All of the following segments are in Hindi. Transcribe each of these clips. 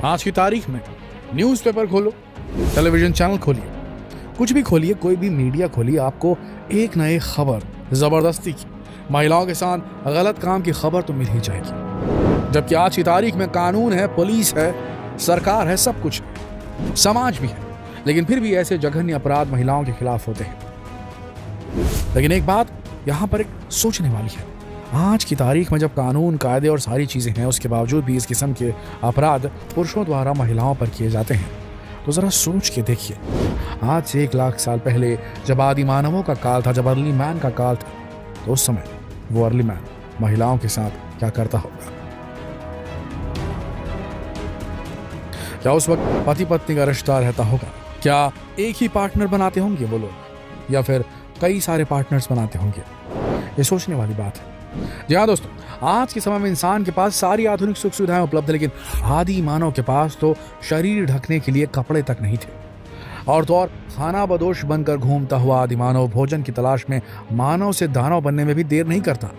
आज की तारीख में न्यूज़पेपर खोलो, टेलीविजन चैनल खोलिए, कुछ भी खोलिए, कोई भी मीडिया खोलिए, आपको एक न एक खबर जबरदस्ती की महिलाओं के साथ गलत काम की खबर तो मिल ही जाएगी। जबकि आज की तारीख में कानून है, पुलिस है, सरकार है, सब कुछ है, समाज भी है, लेकिन फिर भी ऐसे जघन्य अपराध महिलाओं के खिलाफ होते हैं। लेकिन एक बात यहाँ पर एक सोचने वाली है, आज की तारीख में जब कानून, कायदे और सारी चीजें हैं, उसके बावजूद भी इस किस्म के अपराध पुरुषों द्वारा महिलाओं पर किए जाते हैं, तो जरा सोच के देखिए, आज से 1 लाख साल पहले जब आदि मानवों का काल था, जब अर्ली मैन का काल था, तो उस समय वो अर्ली मैन महिलाओं के साथ क्या करता होगा? क्या उस वक्त पति पत्नी का रिश्ता रहता होगा? क्या एक ही पार्टनर बनाते होंगे वो लोग, या फिर कई सारे पार्टनर्स बनाते होंगे? ये सोचने वाली बात है। जी हाँ दोस्तों, आज के समय में इंसान के पास सारी आधुनिक सुख सुविधाएं उपलब्ध है, लेकिन आदि मानव के पास तो शरीर ढकने के लिए कपड़े तक नहीं थे। और तो और खाना बदोश बनकर घूमता हुआ आदि मानव भोजन की तलाश में मानव से दानव बनने में भी देर नहीं करता।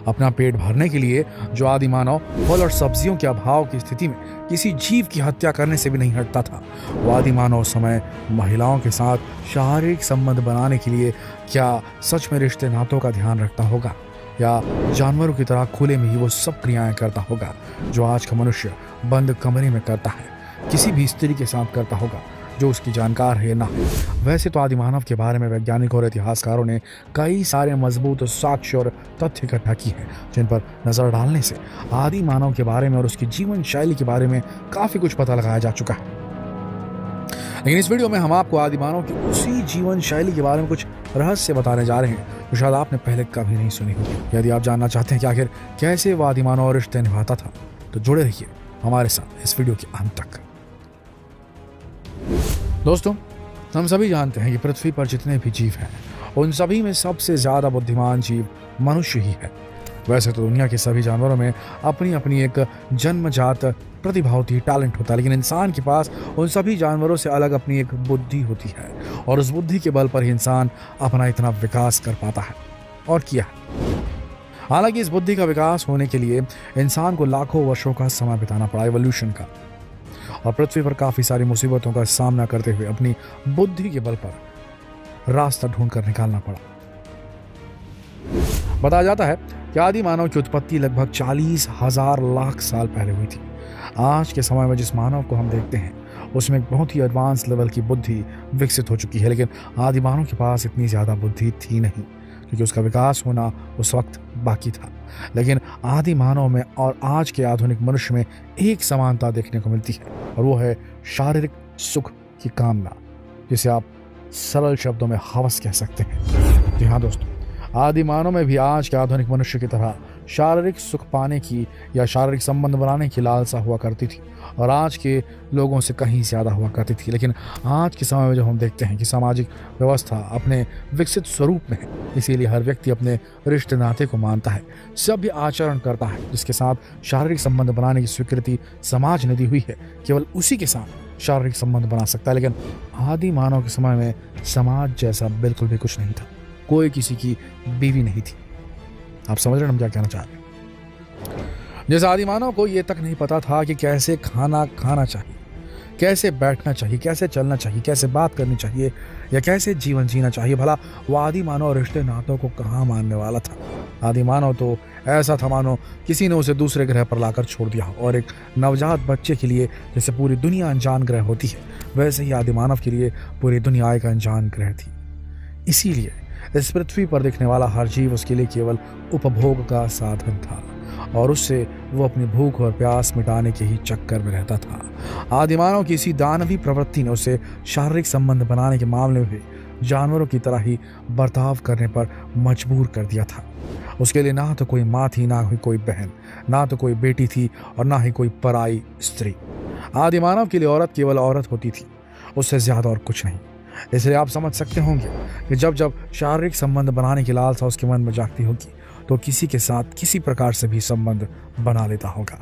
अपना पेट भरने के लिए जो आदि मानव फल और सब्जियों के अभाव की स्थिति में किसी जीव की हत्या करने से भी नहीं हटता था, वो आदि मानव समय महिलाओं के साथ शारीरिक संबंध बनाने के लिए क्या सच में रिश्ते नातों का ध्यान रखता होगा, या जानवरों की तरह खुले में ही वो सब क्रियाएं करता होगा जो आज का मनुष्य बंद कमरे में करता है, किसी भी स्त्री के साथ करता होगा जो उसकी जानकार है ना है। वैसे तो आदि मानव के बारे में वैज्ञानिक और इतिहासकारों ने कई सारे मजबूत साक्ष्य और तथ्य इकट्ठा किए हैं, जिन पर नजर डालने से आदि मानव के बारे में और उसकी जीवन शैली के बारे में काफी कुछ पता लगाया जा चुका है। लेकिन इस वीडियो में हम आपको आदि मानव की उसी जीवन शैली के बारे में कुछ रहस्य बताने जा रहे हैं जो शायद आपने पहले कभी नहीं सुनी होगी। यदि आप जानना चाहते हैं कि आखिर कैसे वो आदि मानव रिश्ते निभाता था, तो जुड़े रहिए हमारे साथ इस वीडियो के अंत तक। दोस्तों, हम सभी जानते हैं कि पृथ्वी पर जितने भी जीव हैं, उन सभी में सबसे ज्यादा बुद्धिमान जीव मनुष्य ही है। वैसे तो दुनिया के सभी जानवरों में अपनी अपनी एक जन्मजात प्रतिभा होती है, टैलेंट होता है, लेकिन इंसान के पास उन सभी जानवरों से अलग अपनी एक बुद्धि होती है, और उस बुद्धि के बल पर ही इंसान अपना इतना विकास कर पाता है और किया है। हालांकि इस बुद्धि का विकास होने के लिए इंसान को लाखों वर्षों का समय बिताना पड़ा, एवोल्यूशन का, और पृथ्वी पर काफी सारी मुसीबतों का सामना करते हुए अपनी बुद्धि के बल पर रास्ता ढूंढ कर निकालना पड़ा। बताया जाता है कि आदि मानव की उत्पत्ति लगभग 40,000 लाख साल पहले हुई थी। आज के समय में जिस मानव को हम देखते हैं उसमें एक बहुत ही एडवांस लेवल की बुद्धि विकसित हो चुकी है, लेकिन आदि मानव के पास इतनी ज्यादा बुद्धि थी नहीं, क्योंकि उसका विकास होना उस वक्त बाकी था। लेकिन आदि मानव में और आज के आधुनिक मनुष्य में एक समानता देखने को मिलती है, और वो है शारीरिक सुख की कामना, जिसे आप सरल शब्दों में हवस कह सकते हैं। जी हाँ दोस्तों, आदि मानव में भी आज के आधुनिक मनुष्य की तरह शारीरिक सुख पाने की या शारीरिक संबंध बनाने की लालसा हुआ करती थी, और आज के लोगों से कहीं ज्यादा हुआ करती थी। लेकिन आज के समय में जब हम देखते हैं कि सामाजिक व्यवस्था अपने विकसित स्वरूप में है, इसीलिए हर व्यक्ति अपने रिश्ते नाते को मानता है, सभ्य आचरण करता है, जिसके साथ शारीरिक संबंध बनाने की स्वीकृति समाज ने दी हुई है, केवल उसी के साथ शारीरिक संबंध बना सकता है। लेकिन आदि मानव के समय में समाज जैसा बिल्कुल भी कुछ नहीं था, कोई किसी की बीवी नहीं थी। आप समझ रहे हैं हम क्या कहना चाह रहे हैं? जैसे आदि मानव को ये तक नहीं पता था कि कैसे खाना खाना चाहिए, कैसे बैठना चाहिए, कैसे चलना चाहिए, कैसे बात करनी चाहिए, या कैसे जीवन जीना चाहिए। भला वो आदि मानव रिश्ते नातों को कहाँ मानने वाला था? आदि मानव तो ऐसा था मानो किसी ने उसे दूसरे ग्रह पर लाकर छोड़ दिया, और एक नवजात बच्चे के लिए जैसे पूरी दुनिया अनजान ग्रह होती है, वैसे ही आदि मानव के लिए पूरी दुनिया एक अनजान ग्रह थी। इसीलिए इस पृथ्वी पर दिखने वाला हर जीव उसके लिए केवल उपभोग का साधन था, और उससे वो अपनी भूख और प्यास मिटाने के ही चक्कर में रहता था। आदि मानव की इसी दानवी प्रवृत्ति ने उसे शारीरिक संबंध बनाने के मामले में जानवरों की तरह ही बर्ताव करने पर मजबूर कर दिया था। उसके लिए ना तो कोई माँ थी, ना ही कोई बहन, ना तो कोई बेटी थी, और ना ही कोई पराई स्त्री। आदि मानव के लिए औरत केवल औरत होती थी, उससे ज्यादा और कुछ नहीं। इसलिए आप समझ सकते होंगे कि जब जब शारीरिक संबंध बनाने की लालसा उसके मन में जागती होगी, तो किसी के साथ किसी प्रकार से भी संबंध बना लेता होगा।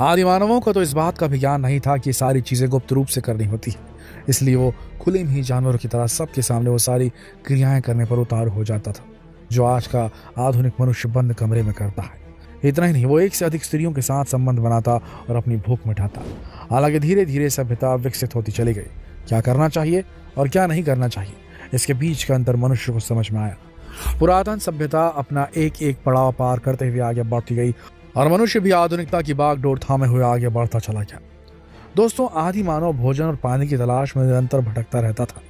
आदि मानवों को तो इस बात का भी ज्ञान नहीं था कि सारी चीजें गुप्त रूप से करनी होती है, इसलिए वो खुले में ही जानवरों की तरह सबके सामने वो सारी क्रियाएं करने पर उतारू हो जाता था, जो आज का आधुनिक मनुष्य बंद कमरे में करता है। इतना ही नहीं, वो एक से अधिक स्त्रियों के साथ संबंध बनाता और अपनी भूख मिटाता। हालांकि धीरे धीरे सभ्यता विकसित होती चली गई। क्या करना चाहिए और क्या नहीं करना चाहिए, इसके बीच का अंतर मनुष्य को समझ में आया। पुरातन सभ्यता अपना एक एक पड़ाव पार करते हुए आगे बढ़ती गई और मनुष्य भी आधुनिकता की बागडोर थामे हुए आगे बढ़ता चला गया। दोस्तों, आदि मानव भोजन और पानी की तलाश में निरंतर भटकता रहता था।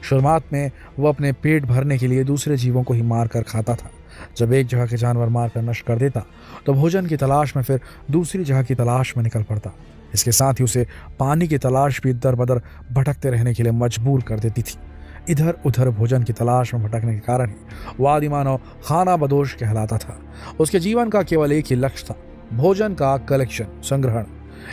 शुरुआत में वो अपने पेट भरने के लिए दूसरे जीवों को ही मार कर खाता था। जब एक जगह के जानवर मार कर नष्ट कर देता तो भोजन की तलाश में फिर दूसरी जगह की तलाश में निकल पड़ता। इसके साथ ही उसे पानी की तलाश भी दर बदर भटकते रहने के लिए मजबूर कर देती थी। इधर उधर भोजन की तलाश में भटकने के कारण ही वो आदि मानव खाना बदोश कहलाता था। उसके जीवन का केवल एक ही लक्ष्य था, भोजन का कलेक्शन, संग्रहण।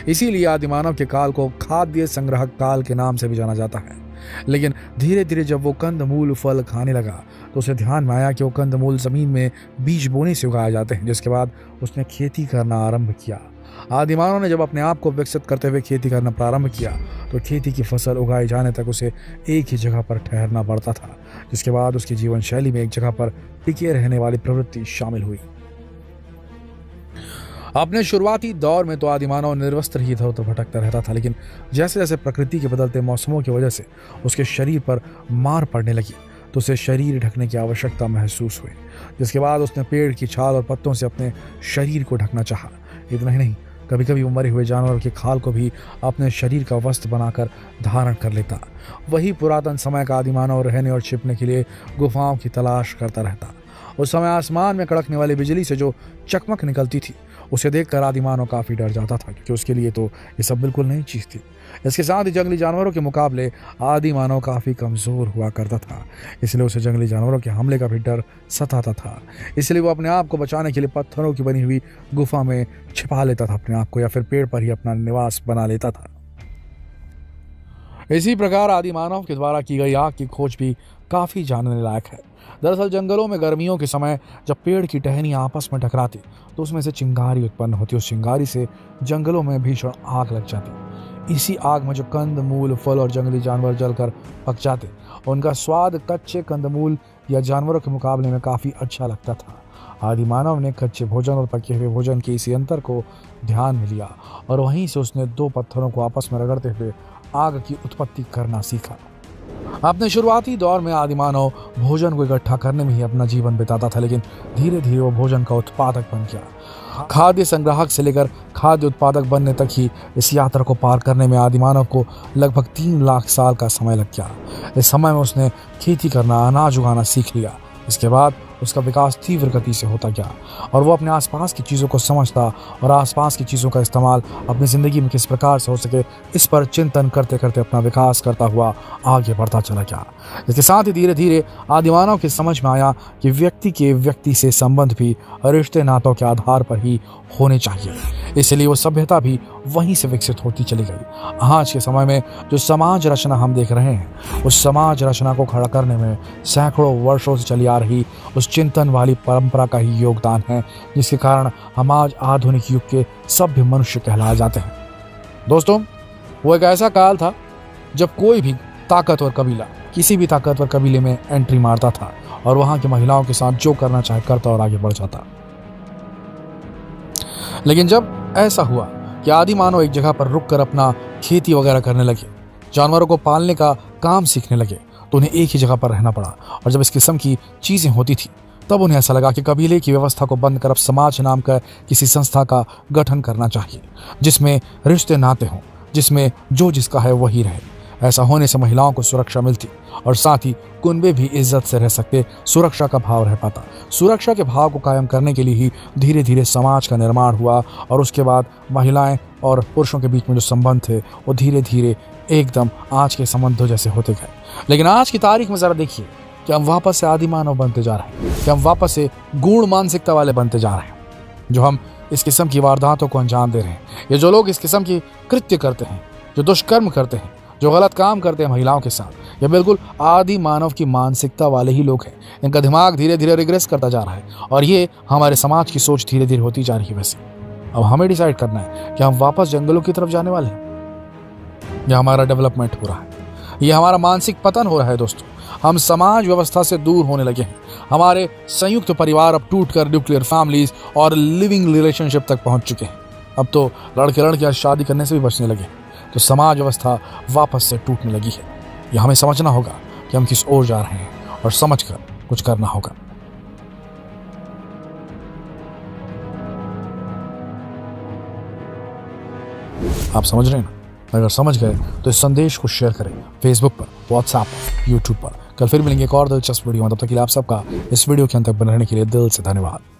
इसीलिए आदि मानव के काल को खाद्य संग्रहक काल के नाम से भी जाना जाता है। लेकिन धीरे धीरे जब वो कंदमूल फल खाने लगा तो उसे ध्यान में आया कि वो कंदमूल जमीन में बीज बोने से उगाए जाते हैं। जिसके बाद उसने खेती करना आरंभ किया। आदि मानव ने जब अपने आप को विकसित करते हुए खेती करना प्रारंभ किया तो खेती की फसल उगाए जाने तक उसे एक ही जगह पर ठहरना पड़ता था। जिसके बाद उसकी जीवन शैली में एक जगह पर टिके रहने वाली प्रवृत्ति शामिल हुई। अपने शुरुआती दौर में तो आदि मानव निर्वस्त्र ही इधर उधर भटकता रहता था, लेकिन जैसे जैसे प्रकृति के बदलते मौसमों की वजह से उसके शरीर पर मार पड़ने लगी तो उसे शरीर ढकने की आवश्यकता महसूस हुई। जिसके बाद उसने पेड़ की छाल और पत्तों से अपने शरीर को ढकना चाहा। इतना ही नहीं, कभी कभी वो मरे हुए जानवरों की खाल को भी अपने शरीर का वस्त्र बनाकर धारण कर लेता। वही पुरातन समय का आदि मानव रहने और छिपने के लिए गुफाओं की तलाश करता रहता। उस समय आसमान में कड़कने वाली बिजली से जो चकमक निकलती थी उसे देखकर आदि मानव काफी डर जाता था, क्योंकि उसके लिए तो ये सब बिल्कुल नई चीज थी। इसके साथ ही जंगली जानवरों के मुकाबले आदि मानव काफी कमजोर हुआ करता था, इसलिए उसे जंगली जानवरों के हमले का भी डर सताता था। इसलिए वो अपने आप को बचाने के लिए पत्थरों की बनी हुई गुफा में छिपा लेता था अपने आप को, या फिर पेड़ पर ही अपना निवास बना लेता था। इसी प्रकार आदि मानव के द्वारा की गई आग की खोज भी काफी जानने लायक है। दरअसल जंगलों में गर्मियों के समय जब पेड़ की टहनियां आपस में टकराती तो उसमें से चिंगारी उत्पन्न होती। उस चिंगारी से जंगलों में भीषण आग लग जाती। इसी आग में जो कंद मूल फल और जंगली जानवर जलकर पक जाते, उनका स्वाद कच्चे कंदमूल या जानवरों के मुकाबले में काफी अच्छा लगता था। आदि मानव ने कच्चे भोजन और पके हुए भोजन के इसी अंतर को ध्यान में लिया और वहीं से उसने दो पत्थरों को आपस में रगड़ते हुए आग की उत्पत्ति करना सीखा। अपने शुरुआती दौर में आदि मानव भोजन को इकट्ठा करने में ही अपना जीवन बिताता था, लेकिन धीरे धीरे वो भोजन का उत्पादक बन गया। खाद्य संग्राहक से लेकर खाद्य उत्पादक बनने तक ही इस यात्रा को पार करने में आदि मानव को लगभग 3 लाख साल का समय लग गया। इस समय में उसने खेती करना, अनाज उगाना सीख लिया। इसके बाद उसका विकास तीव्र गति से होता गया और वो अपने आसपास की चीज़ों को समझता और आसपास की चीज़ों का इस्तेमाल अपनी ज़िंदगी में किस प्रकार से हो सके इस पर चिंतन करते करते अपना विकास करता हुआ आगे बढ़ता चला गया। इसके साथ ही धीरे धीरे आदि मानव की समझ में आया कि व्यक्ति के व्यक्ति से संबंध भी रिश्ते नातों के आधार पर ही होने चाहिए। इसलिए वो सभ्यता भी वहीं से विकसित होती चली गई। आज के समय में जो समाज रचना हम देख रहे हैं, उस समाज रचना को खड़ा करने में सैकड़ों वर्षों से चली आ रही उस चिंतन वाली परंपरा का ही योगदान है, जिसके कारण हम आज आधुनिक युग के सभ्य मनुष्य कहलाए जाते हैं। दोस्तों, वो एक ऐसा काल था जब कोई भी ताकतवर कबीला किसी भी ताकतवर कबीले में एंट्री मारता था और वहां की महिलाओं के साथ जो करना चाहे करता और आगे बढ़ जाता। लेकिन जब ऐसा हुआ कि आदि मानव एक जगह पर रुक कर अपना खेती वगैरह करने लगे, जानवरों को पालने का काम सीखने लगे, तो उन्हें एक ही जगह पर रहना पड़ा। और जब इस किस्म की चीज़ें होती थी तब उन्हें ऐसा लगा कि कबीले की व्यवस्था को बंद कर अब समाज नाम का किसी संस्था का गठन करना चाहिए, जिसमें रिश्ते नाते हों, जिसमें जो जिसका है वही रहे। ऐसा होने से महिलाओं को सुरक्षा मिलती और साथ ही कुनबे भी इज्जत से रह सकते, सुरक्षा का भाव रह पाता। सुरक्षा के भाव को कायम करने के लिए ही धीरे धीरे समाज का निर्माण हुआ और उसके बाद महिलाएं और पुरुषों के बीच में जो संबंध थे वो धीरे धीरे एकदम आज के संबंधों जैसे होते गए। लेकिन आज की तारीख में जरा देखिए कि हम वापस से आदि मानव बनते जा रहे हैं, कि हम वापस से गूढ़ मानसिकता वाले बनते जा रहे हैं, जो हम इस किस्म की वारदातों को अंजाम दे रहे हैं। ये जो लोग इस किस्म की कृत्य करते हैं, जो दुष्कर्म करते हैं, जो गलत काम करते हैं महिलाओं के साथ, ये बिल्कुल आदि मानव की मानसिकता वाले ही लोग हैं। इनका दिमाग धीरे धीरे रिग्रेस करता जा रहा है और ये हमारे समाज की सोच धीरे धीरे होती जा रही है। वैसे अब हमें डिसाइड करना है कि हम वापस जंगलों की तरफ जाने वाले हैं या हमारा डेवलपमेंट हो रहा है, ये हमारा मानसिक पतन हो रहा है। दोस्तों, हम समाज व्यवस्था से दूर होने लगे हैं, हमारे संयुक्त परिवार अब टूटकर न्यूक्लियर फैमिलीज और लिविंग रिलेशनशिप तक पहुंच चुके हैं। अब तो लड़के लड़कियां शादी करने से भी बचने लगे, तो समाज व्यवस्था वापस से टूटने लगी है। यह हमें समझना होगा कि हम किस ओर जा रहे हैं और समझकर कुछ करना होगा। आप समझ रहे हैं ना? अगर समझ गए तो इस संदेश को शेयर करें फेसबुक पर, व्हाट्सएप पर, यूट्यूब पर। कल फिर मिलेंगे एक और दिलचस्प वीडियो में। तब तक के लिए आप सबका इस वीडियो के अंत तक बने रहने के लिए दिल से धन्यवाद।